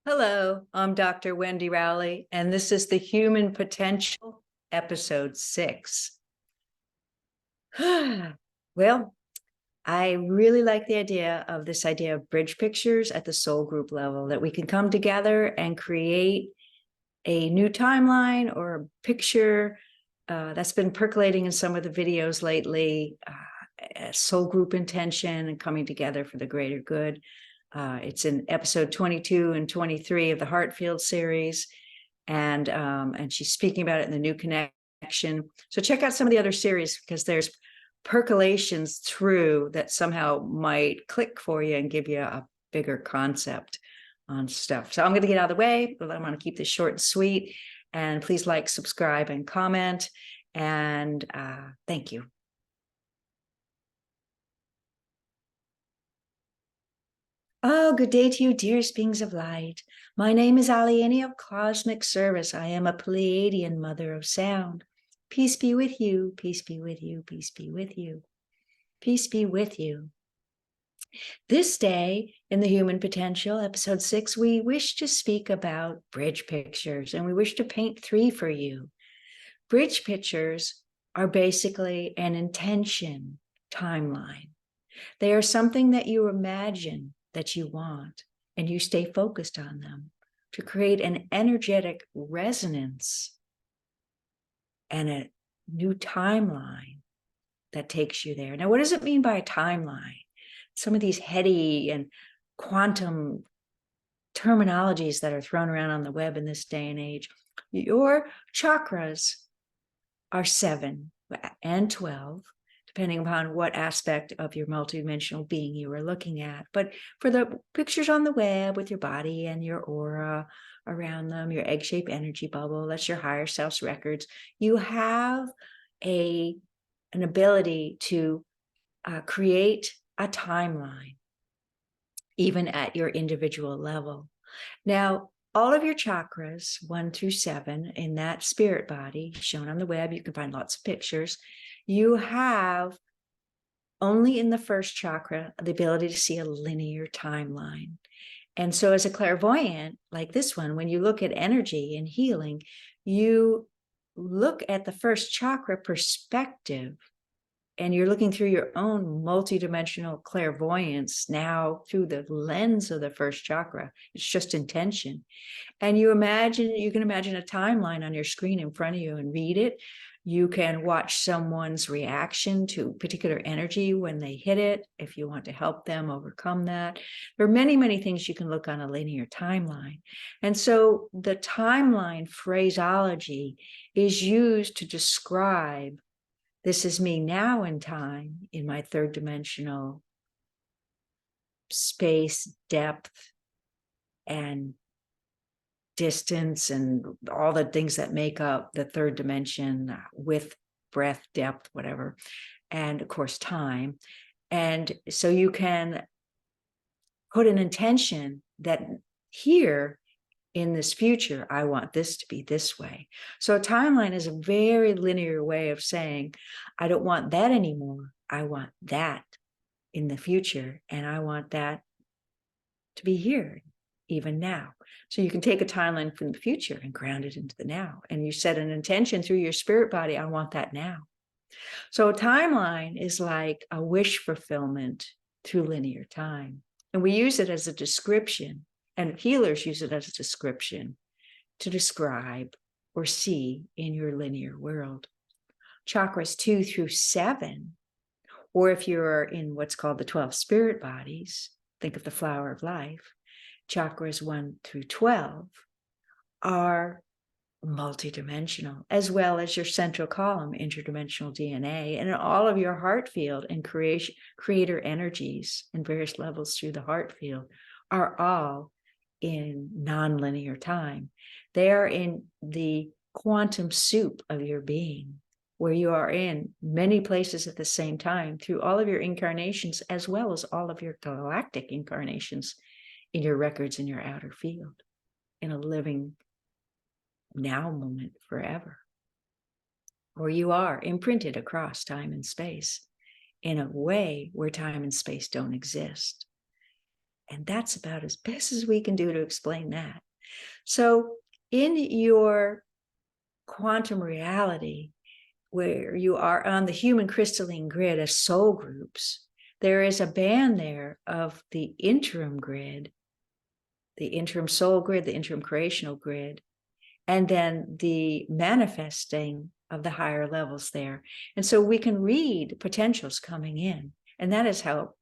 Hello, I'm Dr. Wendy Rowley, and this is the Human Potential, Episode 6. Well, I really like the idea of bridge pictures at the soul group level, that we can come together and create a new timeline or a picture that's been percolating in some of the videos lately, soul group intention and coming together for the greater good. It's in episode 22 and 23 of the Heartfield series, and she's speaking about it in the New Connection. So check out some of the other series, because there's percolations through that somehow might click for you and give you a bigger concept on stuff. So I'm going to get out of the way, but I'm going to keep this short and sweet. And please like, subscribe, and comment. And thank you. Oh, good day to you, dearest beings of light. My name is Alieni of Cosmic Service. I am a Pleiadian mother of sound. Peace be with you, peace be with you, peace be with you, peace be with you. This day in the Human Potential, episode 6, we wish to speak about bridge pictures, and we wish to paint 3 for you. Bridge pictures are basically an intention timeline. They are something that you imagine that you want, and you stay focused on them to create an energetic resonance and a new timeline that takes you there. Now, what does it mean by a timeline? Some of these heady and quantum terminologies that are thrown around on the web in this day and age. Your chakras are 7 and 12, depending upon what aspect of your multidimensional being you are looking at. But for the pictures on the web with your body and your aura around them, your egg-shaped energy bubble, that's your higher self's records, you have an ability to create a timeline, even at your individual level. Now, all of your chakras, 1 through 7, in that spirit body shown on the web, you can find lots of pictures. You have only in the first chakra the ability to see a linear timeline. And so as a clairvoyant like this one, when you look at energy and healing, you look at the first chakra perspective, and you're looking through your own multidimensional clairvoyance now through the lens of the first chakra. It's just intention. And you can imagine a timeline on your screen in front of you and read it. You can watch someone's reaction to particular energy when they hit it, if you want to help them overcome that. There are many, many things you can look on a linear timeline. And so the timeline phraseology is used to describe, this is me now in time, in my third dimensional space, depth, and distance, and all the things that make up the third dimension, with breath, depth, whatever, and of course time. And so you can put an intention that here in this future, I want this to be this way. So a timeline is a very linear way of saying, I don't want that anymore. I want that in the future, and I want that to be here, even now. So you can take a timeline from the future and ground it into the now. And you set an intention through your spirit body, I want that now. So a timeline is like a wish fulfillment through linear time. And we use it as a description, and healers use it as a description to describe or see in your linear world. Chakras 2 through 7, or if you're in what's called the 12 spirit bodies, think of the flower of life, chakras 1 through 12 are multidimensional, as well as your central column, interdimensional DNA, and all of your heart field and creator energies in various levels through the heart field are all in nonlinear time. They are in the quantum soup of your being, where you are in many places at the same time through all of your incarnations, as well as all of your galactic incarnations in your records in your outer field, in a living now moment forever, where you are imprinted across time and space in a way where time and space don't exist. And that's about as best as we can do to explain that. So in your quantum reality, where you are on the human crystalline grid as soul groups, there is a band there of the interim grid, the interim soul grid, the interim creational grid, and then the manifesting of the higher levels there. And so we can read potentials coming in. And that is how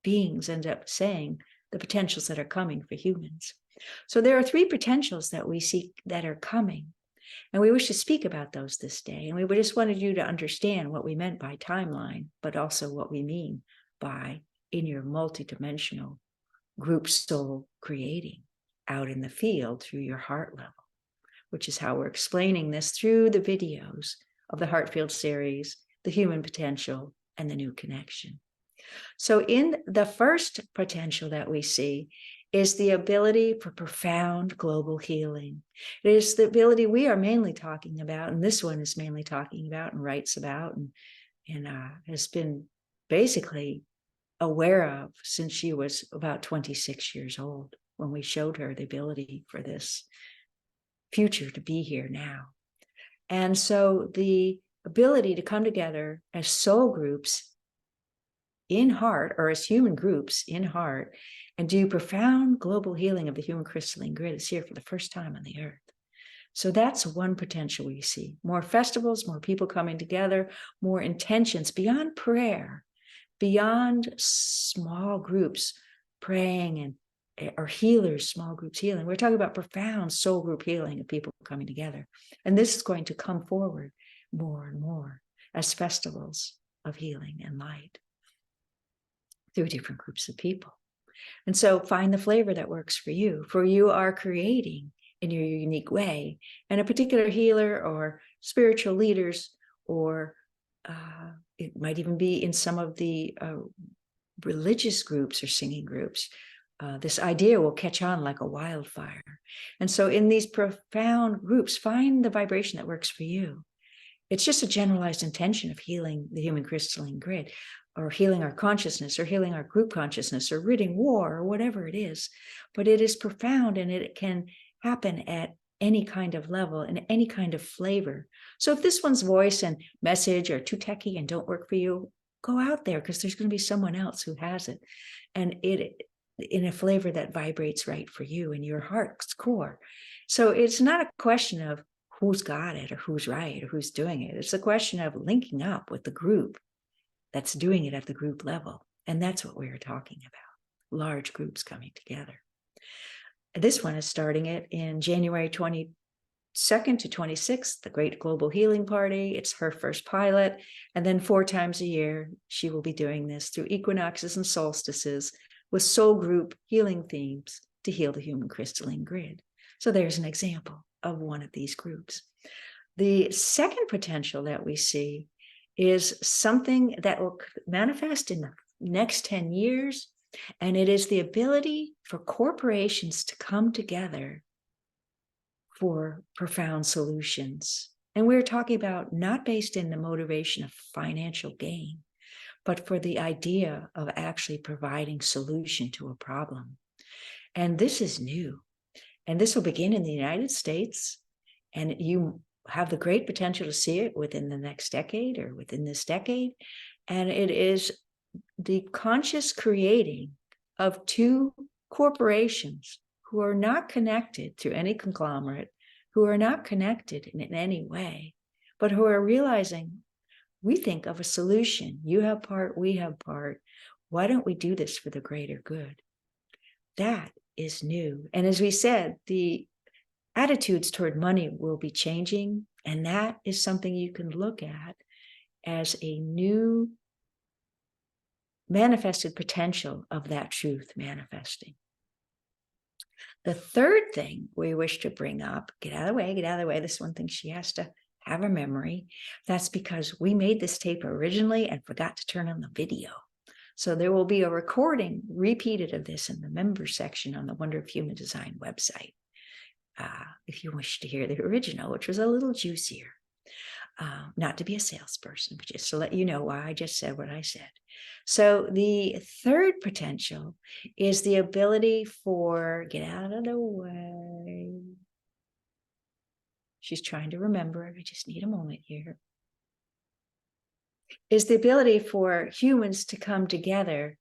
beings end up saying the potentials that are coming for humans. So there are 3 potentials that we see that are coming. And we wish to speak about those this day. And we just wanted you to understand what we meant by timeline, but also what we mean by in your multidimensional group soul creating out in the field through your heart level, which is how we're explaining this through the videos of the Heart Field series, the human potential, and the new connection. So in the first potential that we see is the ability for profound global healing. It is the ability we are mainly talking about, and this one is mainly talking about and writes about and has been basically aware of since she was about 26 years old when we showed her the ability for this future to be here now. And so the ability to come together as soul groups in heart, or as human groups in heart, and do profound global healing of the human crystalline grid is here for the first time on the earth. So that's one potential we see. More festivals, more people coming together, more intentions beyond prayer, beyond small groups praying and or healers, small groups healing. We're talking about profound soul group healing of people coming together. And this is going to come forward more and more as festivals of healing and light through different groups of people. And so find the flavor that works for you, for you are creating in your unique way. And a particular healer or spiritual leaders, or it might even be in some of the religious groups or singing groups, this idea will catch on like a wildfire. And so in these profound groups, find the vibration that works for you. It's just a generalized intention of healing the human crystalline grid, or healing our consciousness, or healing our group consciousness, or ridding war, or whatever it is. But it is profound, and it can happen at any kind of level and any kind of flavor. So if this one's voice and message are too techie and don't work for you, go out there, because there's going to be someone else who has it, and it in a flavor that vibrates right for you in your heart's core. So it's not a question of who's got it or who's right or who's doing it. It's a question of linking up with the group that's doing it at the group level. And that's what we are talking about, large groups coming together. This one is starting it in January 22nd to 26th, the Great Global Healing Party. It's her first pilot. And then 4 times a year, she will be doing this through equinoxes and solstices with soul group healing themes to heal the human crystalline grid. So there's an example of one of these groups. The second potential that we see is something that will manifest in the next 10 years, and it is the ability for corporations to come together for profound solutions. And we're talking about not based in the motivation of financial gain, but for the idea of actually providing solution to a problem. And this is new. And this will begin in the United States. And you have the great potential to see it within the next decade or within this decade. And it is the conscious creating of 2 corporations who are not connected through any conglomerate, who are not connected in any way, but who are realizing, we think of a solution. You have part, we have part. Why don't we do this for the greater good? That is new. And as we said, the attitudes toward money will be changing. And that is something you can look at as a new manifested potential of that truth manifesting. The third thing we wish to bring up, get out of the way. This one thing she has to have a memory. That's because we made this tape originally and forgot to turn on the video. So there will be a recording repeated of this in the members section on the Wonder of Human Design website, if you wish to hear the original, which was a little juicier. not to be a salesperson, but just to let you know why I just said what I said. So the third potential is the ability for, get out of the way. She's trying to remember. I just need a moment here. Is the ability for humans to come together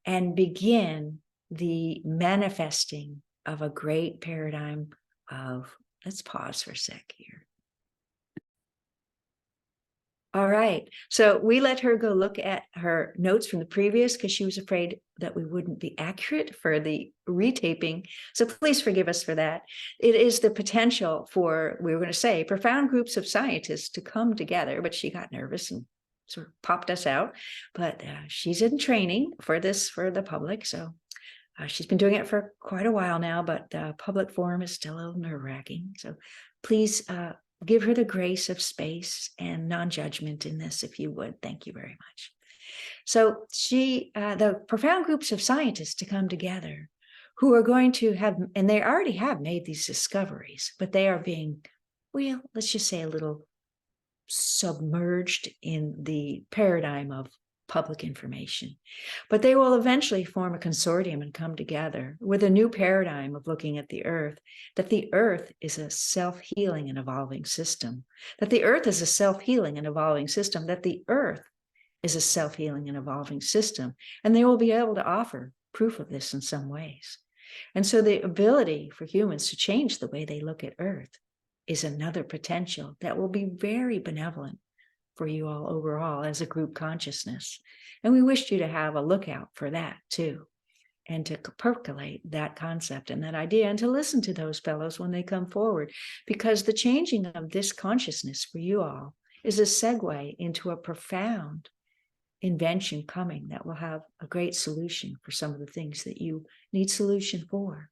and begin the manifesting of a great paradigm of, let's pause for a sec here. All right. So we let her go look at her notes from the previous because she was afraid that we wouldn't be accurate for the retaping. So please forgive us for that. It is the potential for, we were going to say, profound groups of scientists to come together, but she got nervous and sort of popped us out. But she's in training for this for the public. So she's been doing it for quite a while now, but the public forum is still a little nerve-wracking. So please give her the grace of space and non-judgment in this, if you would. Thank you very much. So the profound groups of scientists to come together who are going to have, and they already have made these discoveries, but they are being, well, let's just say a little submerged in the paradigm of public information. But they will eventually form a consortium and come together with a new paradigm of looking at the earth, that the earth is a self-healing and evolving system, that the earth is a self-healing and evolving system, that the earth is a self-healing and evolving system. And they will be able to offer proof of this in some ways. And so the ability for humans to change the way they look at earth is another potential that will be very benevolent for you all overall as a group consciousness. And we wished you to have a lookout for that too, and to percolate that concept and that idea, and to listen to those fellows when they come forward, because the changing of this consciousness for you all is a segue into a profound invention coming that will have a great solution for some of the things that you need solution for.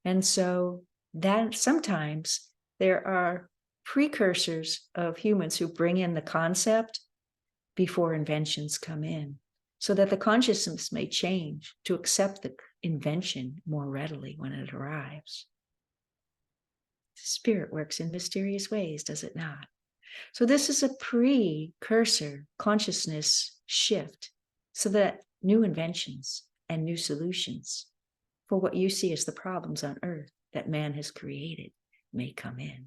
And so that sometimes there are precursors of humans who bring in the concept before inventions come in, so that the consciousness may change to accept the invention more readily when it arrives. Spirit works in mysterious ways, does it not? So this is a precursor consciousness shift, so that new inventions and new solutions for what you see as the problems on earth that man has created may come in.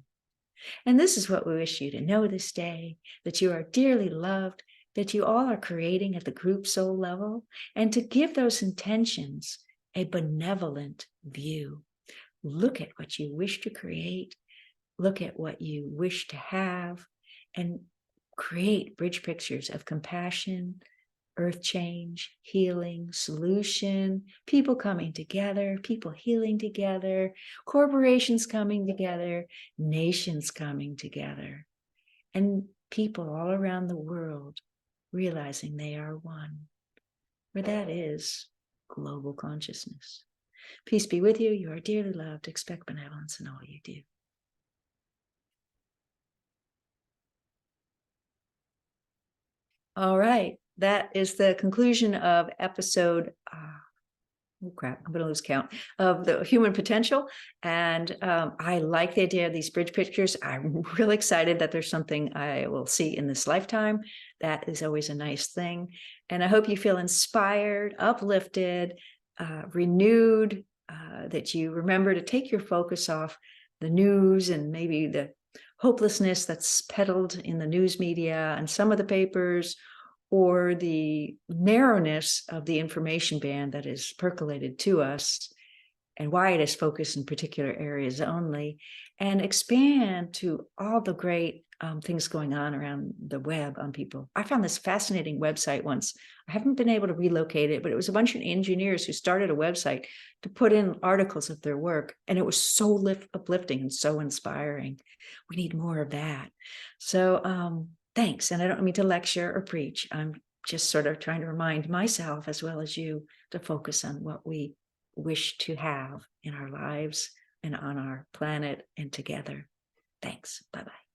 And this is what we wish you to know this day, that you are dearly loved, that you all are creating at the group soul level, and to give those intentions a benevolent view. Look at what you wish to create, look at what you wish to have, and create bridge pictures of compassion, earth change, healing, solution, people coming together, people healing together, corporations coming together, nations coming together, and people all around the world realizing they are one, where that is global consciousness. Peace be with you. You are dearly loved. Expect benevolence in all you do. All right. That is the conclusion of episode, oh crap, I'm going to lose count, of the human potential. And I like the idea of these bridge pictures. I'm really excited that there's something I will see in this lifetime. That is always a nice thing. And I hope you feel inspired, uplifted, renewed, that you remember to take your focus off the news and maybe the hopelessness that's peddled in the news media and some of the papers, or the narrowness of the information band that is percolated to us, and why it is focused in particular areas only, and expand to all the great things going on around the web on people. I found this fascinating website once. I haven't been able to relocate it, but it was a bunch of engineers who started a website to put in articles of their work, and it was so uplifting and so inspiring. We need more of that. So thanks. And I don't mean to lecture or preach. I'm just sort of trying to remind myself as well as you to focus on what we wish to have in our lives and on our planet and together. Thanks. Bye-bye.